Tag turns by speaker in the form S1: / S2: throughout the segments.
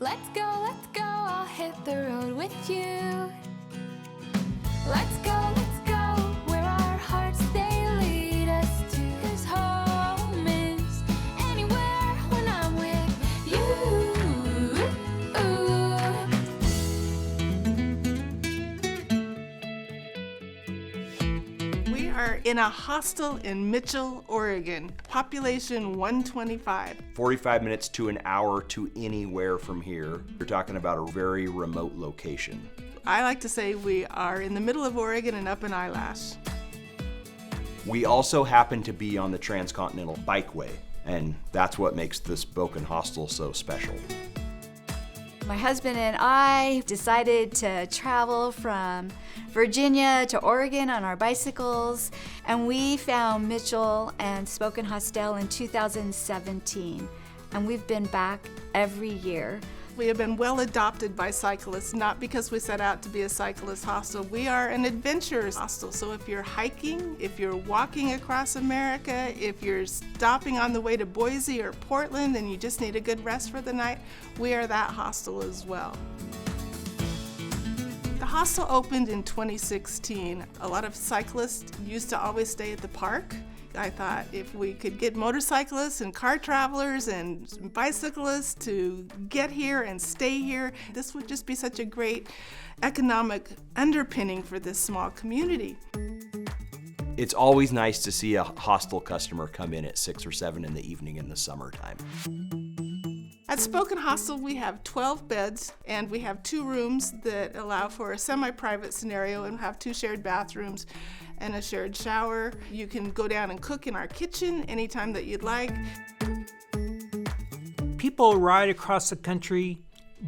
S1: Let's go, I'll hit the road with you. Let's go, where our hearts they lead us to. 'Cause home is anywhere when I'm with you.
S2: We are in a hostel in Mitchell, Oregon, population 125.
S3: 45 minutes to an hour to anywhere from here. You're talking about a very remote location.
S2: I like to say we are in the middle of Oregon and up in Eyelash.
S3: We also happen to be on the Transcontinental Bikeway, and that's what makes the Spoke'n Hostel so special.
S4: My husband and I decided to travel from Virginia to Oregon on our bicycles, and we found Mitchell and Spoke'n Hostel in 2017, and we've been back every year.
S2: We have been well adopted by cyclists, not because we set out to be a cyclist hostel. We are an adventurers hostel. So if you're hiking, if you're walking across America, if you're stopping on the way to Boise or Portland and you just need a good rest for the night, we are that hostel as well. The hostel opened in 2016. A lot of cyclists used to always stay at the park. I thought if we could get motorcyclists and car travelers and bicyclists to get here and stay here, this would just be such a great economic underpinning for this small community.
S3: It's always nice to see a hostel customer come in at 6 or 7 in the evening in the summertime.
S2: At Spoke'n Hostel, we have 12 beds, and we have 2 rooms that allow for a semi-private scenario and have 2 shared bathrooms and a shared shower. You can go down and cook in our kitchen anytime that you'd like.
S5: People ride across the country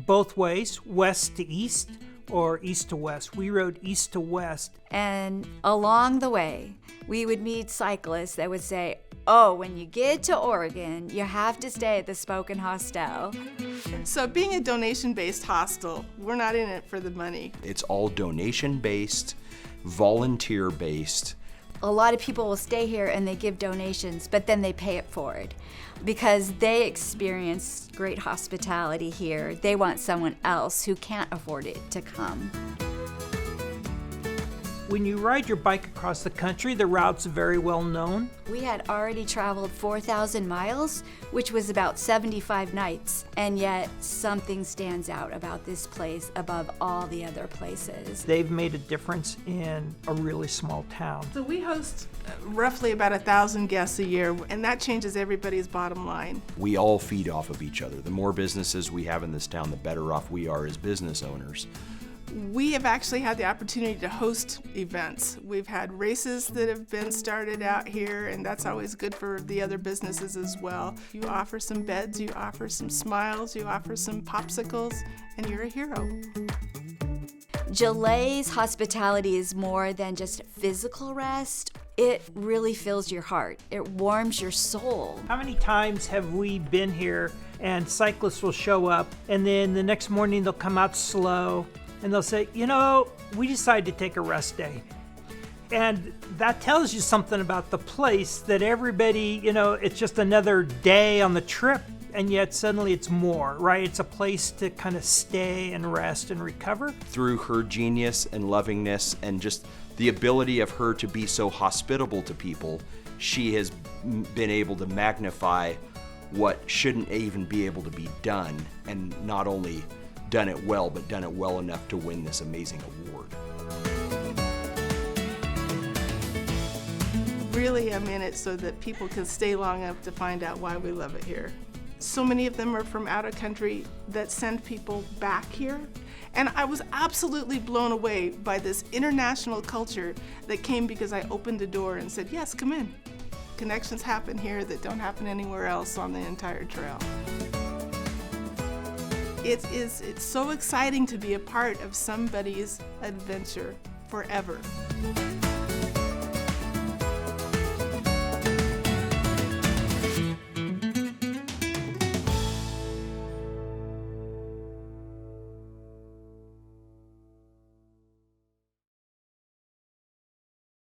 S5: both ways, west to east or east to west. We rode east to west.
S4: And along the way, we would meet cyclists that would say, oh, when you get to Oregon, you have to stay at the Spoke'n Hostel.
S2: So being a donation-based hostel, we're not in it for the money.
S3: It's all donation-based, volunteer-based.
S4: A lot of people will stay here and they give donations, but then they pay it forward because they experience great hospitality here. They want someone else who can't afford it to come.
S5: When you ride your bike across the country, the route's very well known.
S4: We had already traveled 4,000 miles, which was about 75 nights, and yet something stands out about this place above all the other places.
S5: They've made a difference in a really small town.
S2: So we host roughly about 1,000 guests a year, and that changes everybody's bottom line.
S3: We all feed off of each other. The more businesses we have in this town, the better off we are as business owners.
S2: We have actually had the opportunity to host events. We've had races that have been started out here, and that's always good for the other businesses as well. You offer some beds, you offer some smiles, you offer some popsicles, and you're a hero.
S4: Jalét's hospitality is more than just physical rest. It really fills your heart. It warms your soul.
S5: How many times have we been here and cyclists will show up and then the next morning they'll come out slow and they'll say, you know, we decided to take a rest day. And that tells you something about the place, that everybody, you know, it's just another day on the trip, and yet suddenly it's more, right? It's a place to kind of stay and rest and recover.
S3: Through her genius and lovingness and just the ability of her to be so hospitable to people, she has been able to magnify what shouldn't even be able to be done, and not only done it well, but done it well enough to win this amazing award.
S2: Really am in it so that people can stay long enough to find out why we love it here. So many of them are from out of country that send people back here. And I was absolutely blown away by this international culture that came because I opened the door and said, yes, come in. Connections happen here that don't happen anywhere else on the entire trail. It's so exciting to be a part of somebody's adventure forever.